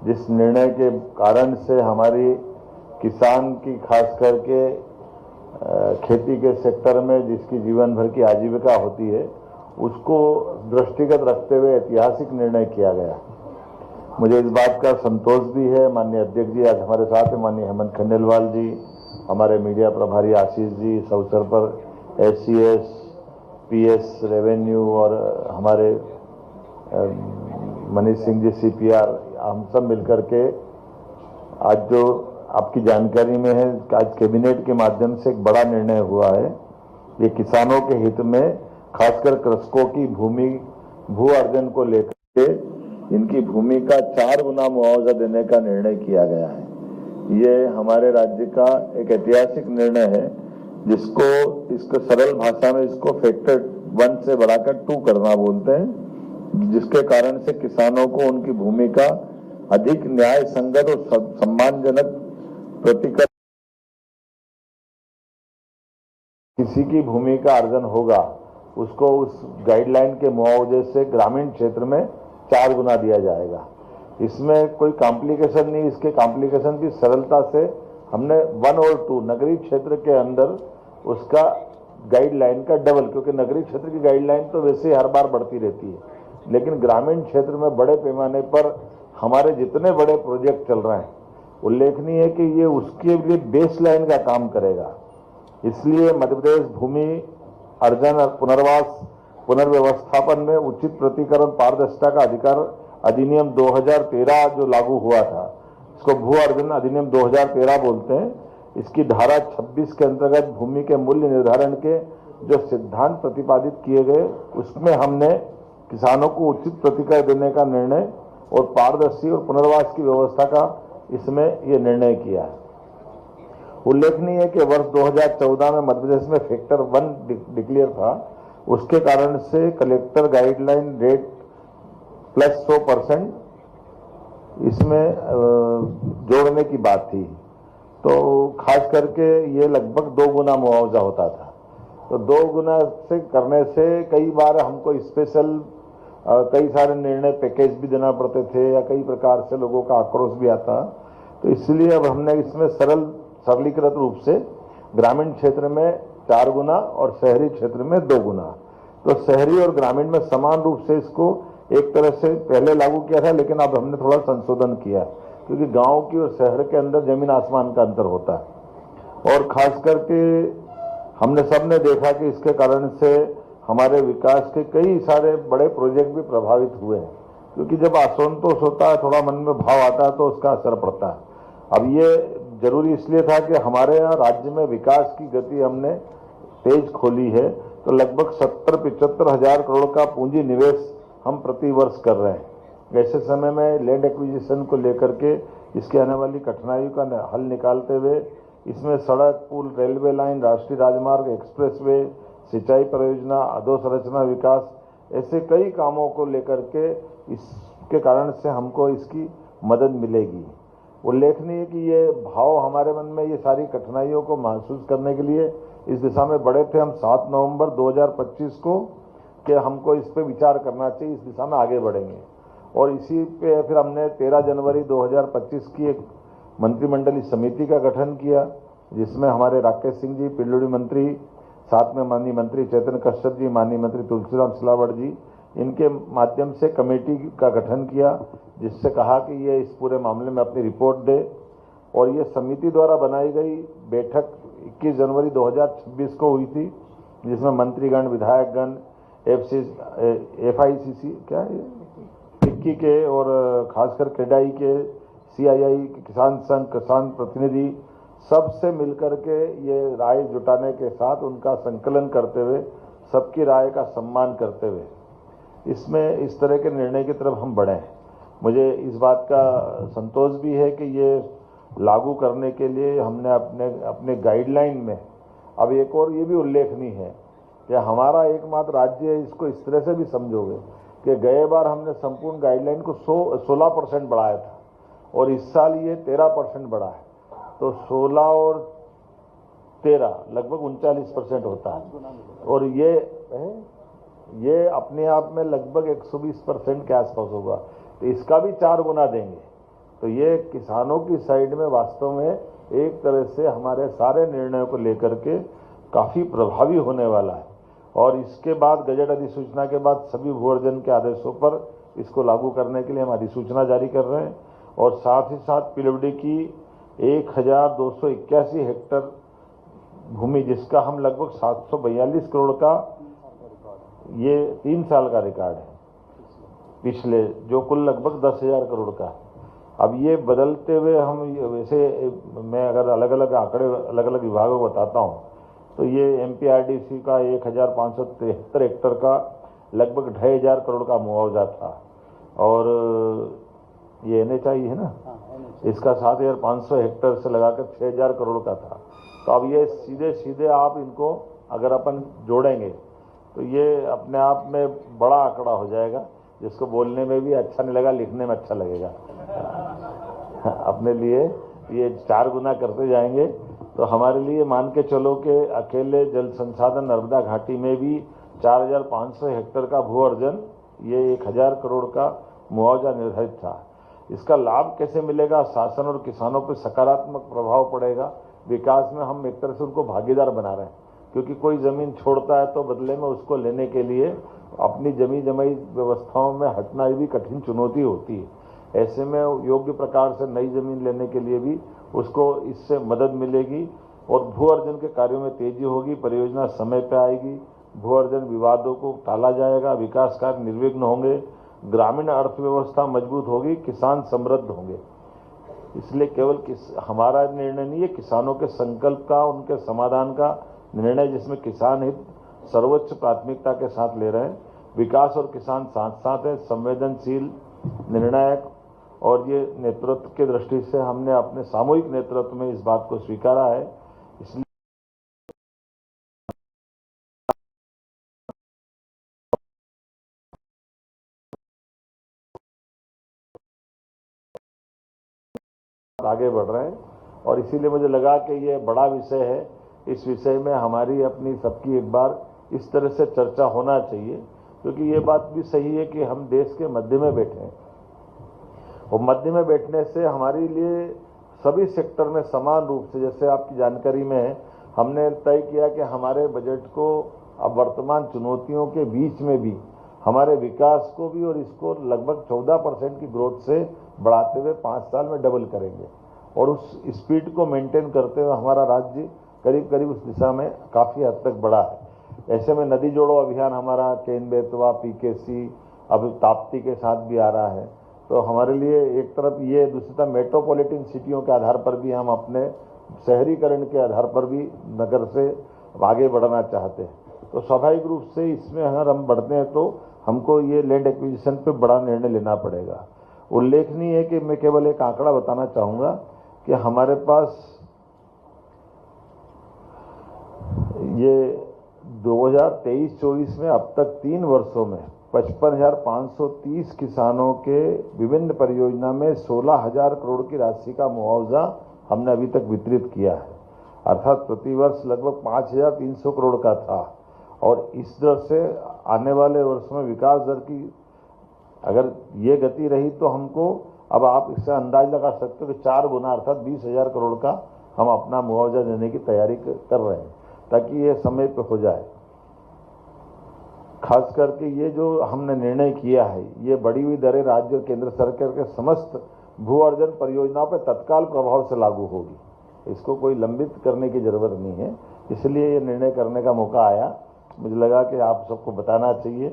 जिस निर्णय के कारण से हमारी किसान की खास करके खेती के सेक्टर में जिसकी जीवन भर की आजीविका होती है, उसको दृष्टिगत रखते हुए ऐतिहासिक निर्णय किया गया। मुझे इस बात का संतोष भी है। माननीय अध्यक्ष जी आज हमारे साथ हैं, माननीय हेमंत खंडेलवाल जी, हमारे मीडिया प्रभारी आशीष जी, इस अवसर पर एससीएस, पीएस, रेवेन्यू और हमारे मनीष सिंह जी सीपीआर, हम सब मिलकर के आज जो आपकी जानकारी में है, आज कैबिनेट के माध्यम से एक बड़ा निर्णय हुआ है। ये किसानों के हित में खासकर कृषकों की भू अर्जन को लेकर के इनकी भूमि का 4 गुना मुआवजा देने का निर्णय किया गया है। ये हमारे राज्य का एक ऐतिहासिक निर्णय है, इसको सरल भाषा में इसको फैक्टर 1 से बढ़ाकर 2 करना बोलते हैं, जिसके कारण से किसानों को उनकी भूमि का अधिक न्याय संगत और सम्मानजनक प्रतिकर किसी की भूमि का अर्जन होगा उसको उस गाइडलाइन के मुआवजे से ग्रामीण क्षेत्र में 4 गुना दिया जाएगा। इसमें कोई कॉम्प्लिकेशन नहीं, इसके कॉम्प्लिकेशन की सरलता से हमने 1 और 2 नगरीय क्षेत्र के अंदर उसका गाइडलाइन का डबल, क्योंकि नगरीय क्षेत्र की गाइडलाइन तो वैसे हर बार बढ़ती रहती है, लेकिन ग्रामीण क्षेत्र में बड़े पैमाने पर हमारे जितने बड़े प्रोजेक्ट चल रहे हैं, उल्लेखनीय है कि ये उसके लिए बेस लाइन का काम करेगा। इसलिए मध्य प्रदेश भूमि अर्जन और पुनर्व्यवस्थापन में उचित प्रतिकरण पारदर्शिता का अधिकार अधिनियम 2013 जो लागू हुआ था, इसको भू अर्जन अधिनियम 2013 बोलते हैं। इसकी धारा 26 के अंतर्गत भूमि के मूल्य निर्धारण के जो सिद्धांत प्रतिपादित किए गए, उसमें हमने किसानों को उचित प्रतिकर देने का निर्णय और पारदर्शी और पुनर्वास की व्यवस्था का इसमें यह निर्णय किया है। उल्लेखनीय है कि वर्ष 2014 में मध्य प्रदेश में फैक्टर 1 डिक्लेयर था, उसके कारण से कलेक्टर गाइडलाइन रेट प्लस 100% इसमें जोड़ने की बात थी, तो खास करके ये लगभग 2 गुना मुआवजा होता था। तो 2 गुना से करने से कई बार हमको स्पेशल कई सारे निर्णय पैकेज भी देना पड़ते थे या कई प्रकार से लोगों का आक्रोश भी आता। तो इसलिए अब हमने इसमें सरलीकृत रूप से ग्रामीण क्षेत्र में 4 गुना और शहरी क्षेत्र में 2 गुना, तो शहरी और ग्रामीण में समान रूप से इसको एक तरह से पहले लागू किया था, लेकिन अब हमने थोड़ा संशोधन किया, क्योंकि गांव की और शहर के अंदर जमीन आसमान का अंतर होता है। और खास करके हमने सबने देखा कि इसके कारण से हमारे विकास के कई सारे बड़े प्रोजेक्ट भी प्रभावित हुए हैं, क्योंकि जब असंतोष होता है, थोड़ा मन में भाव आता है, तो उसका असर पड़ता है। अब ये जरूरी इसलिए था कि हमारे यहाँ राज्य में विकास की गति हमने तेज खोली है, तो लगभग 70-75 हजार करोड़ का पूंजी निवेश हम प्रति वर्ष कर रहे हैं। ऐसे समय में लैंड एक्विजिशन को लेकर के इसके आने वाली कठिनाइयों का हल निकालते हुए इसमें सड़क, पुल, रेलवे लाइन, राष्ट्रीय राजमार्ग, एक्सप्रेसवे, सिंचाई परियोजना, अधोसंरचना विकास, ऐसे कई कामों को लेकर के इसके कारण से हमको इसकी मदद मिलेगी। उल्लेखनीय है कि ये भाव हमारे मन में ये सारी कठिनाइयों को महसूस करने के लिए इस दिशा में बढ़े थे। हम 7 नवंबर 2025 को कि हमको इस पे विचार करना चाहिए, इस दिशा में आगे बढ़ेंगे, और इसी पे फिर हमने 13 जनवरी 2025 की एक मंत्रिमंडलीय समिति का गठन किया, जिसमें हमारे राकेश सिंह जी पिल्लूड़ी मंत्री, साथ में माननीय मंत्री चैतन्य कश्यप जी, माननीय मंत्री तुलसीराम सिलावट जी, इनके माध्यम से कमेटी का गठन किया, जिससे कहा कि ये इस पूरे मामले में अपनी रिपोर्ट दे। और ये समिति द्वारा बनाई गई बैठक 21 जनवरी 2026 को हुई थी, जिसमें मंत्रीगण, विधायकगण, FICC क्या है, फिक्की के और खासकर क्रेडाई के, CII के, किसान संघ, किसान प्रतिनिधि, सबसे मिलकर के ये राय जुटाने के साथ उनका संकलन करते हुए, सबकी राय का सम्मान करते हुए इसमें इस तरह के निर्णय की तरफ हम बढ़े हैं। मुझे इस बात का संतोष भी है कि ये लागू करने के लिए हमने अपने गाइडलाइन में अब एक और ये भी उल्लेखनीय है कि हमारा एकमात्र राज्य है, इसको इस तरह से भी समझोगे कि गए बार हमने संपूर्ण गाइडलाइन को 16% बढ़ाया था और इस साल ये 13% बढ़ा है, तो 16 और 13 लगभग 39% होता है, और ये अपने आप में लगभग 120% के आसपास होगा। तो इसका भी 4 गुना देंगे, तो ये किसानों की साइड में वास्तव में एक तरह से हमारे सारे निर्णयों को लेकर के काफ़ी प्रभावी होने वाला है। और इसके बाद गजट अधिसूचना के बाद सभी भू अर्जन के आदेशों पर इसको लागू करने के लिए हम अधिसूचना जारी कर रहे हैं। और साथ ही साथ पीडब्ल्यूडी की 1281 हेक्टेयर भूमि, जिसका हम लगभग 742 करोड़ का, ये 3 साल का रिकॉर्ड है पिछले, जो कुल लगभग 10,000 करोड़ का। अब ये बदलते हुए हम वैसे, मैं अगर अलग अलग आंकड़े अलग अलग विभागों को बताता हूँ तो ये एमपीआरडीसी का 1573 हेक्टेयर का लगभग 2,500 करोड़ का मुआवजा था। और ये एनएचआई है ना, इसका 7,500 हेक्टेयर से लगाकर 6,000 करोड़ का था। तो अब ये सीधे सीधे आप इनको अगर अपन जोड़ेंगे तो ये अपने आप में बड़ा आंकड़ा हो जाएगा, जिसको बोलने में भी अच्छा नहीं लगा, लिखने में अच्छा लगेगा। अपने लिए ये 4 गुना करते जाएंगे तो हमारे लिए मान के चलो कि अकेले जल संसाधन नर्मदा घाटी में भी 4,500 हेक्टेयर का भू अर्जन, ये 1,000 करोड़ का मुआवजा निर्धारित था। इसका लाभ कैसे मिलेगा? शासन और किसानों पर सकारात्मक प्रभाव पड़ेगा। विकास में हम एक तरह से उनको भागीदार बना रहे हैं, क्योंकि कोई ज़मीन छोड़ता है तो बदले में उसको लेने के लिए अपनी जमी जमाई व्यवस्थाओं में हटना भी कठिन चुनौती होती है। ऐसे में योग्य प्रकार से नई जमीन लेने के लिए भी उसको इससे मदद मिलेगी और भू अर्जन के कार्यों में तेजी होगी, परियोजना समय पर आएगी, भू अर्जन विवादों को टाला जाएगा, विकास कार्य निर्विघ्न होंगे, ग्रामीण अर्थव्यवस्था मजबूत होगी, किसान समृद्ध होंगे। इसलिए केवल हमारा निर्णय नहीं है, किसानों के संकल्प का, उनके समाधान का निर्णय, जिसमें किसान हित सर्वोच्च प्राथमिकता के साथ ले रहे हैं। विकास और किसान साथ साथ है, संवेदनशील, निर्णायक, और ये नेतृत्व की दृष्टि से हमने अपने सामूहिक नेतृत्व में इस बात को स्वीकारा है। इसलिए आगे बढ़ रहे हैं और इसीलिए मुझे लगा कि ये बड़ा विषय है। इस विषय में हमारी अपनी सबकी एक बार इस तरह से चर्चा होना चाहिए, क्योंकि ये बात भी सही है कि हम देश के मध्य में बैठे हैं और मध्य में बैठने से हमारे लिए सभी सेक्टर में समान रूप से, जैसे आपकी जानकारी में है, हमने तय किया कि हमारे बजट को अब वर्तमान चुनौतियों के बीच में भी हमारे विकास को भी और इसको लगभग 14% की ग्रोथ से बढ़ाते हुए 5 साल में डबल करेंगे। और उस स्पीड को मेंटेन करते हुए हमारा राज्य करीब करीब उस दिशा में काफ़ी हद तक बढ़ा है। ऐसे में नदी जोड़ो अभियान हमारा केन बेतवा, पीकेसी, अब ताप्ती के साथ भी आ रहा है। तो हमारे लिए एक तरफ ये, दूसरी तरफ मेट्रोपॉलिटन सिटियों के आधार पर भी हम अपने शहरीकरण के आधार पर भी नगर से आगे बढ़ना चाहते हैं। तो स्वाभाविक रूप से इसमें अगर हम बढ़ते हैं तो हमको ये लैंड एक्विजिशन पे बड़ा निर्णय लेना पड़ेगा। उल्लेखनीय है कि मैं केवल एक आंकड़ा बताना चाहूँगा कि हमारे पास ये 2023-24 में अब तक 3 वर्षों में 55,530 किसानों के विभिन्न परियोजना में 16,000 करोड़ की राशि का मुआवजा हमने अभी तक वितरित किया है। अर्थात प्रतिवर्ष लगभग 5,300 करोड़ का था। और इस दर से आने वाले वर्षों में विकास दर की अगर ये गति रही तो हमको, अब आप इससे अंदाज लगा सकते हो कि 4 गुना अर्थात 20,000 करोड़ का हम अपना मुआवजा देने की तैयारी कर रहे हैं, ताकि ये समय पे हो जाए। खास करके ये जो हमने निर्णय किया है, ये बढ़ी हुई दरें राज्य और केंद्र सरकार के समस्त भू अर्जन परियोजनाओं पर तत्काल प्रभाव से लागू होगी। इसको कोई लंबित करने की जरूरत नहीं है। इसलिए ये निर्णय करने का मौका आया, मुझे लगा कि आप सबको बताना चाहिए।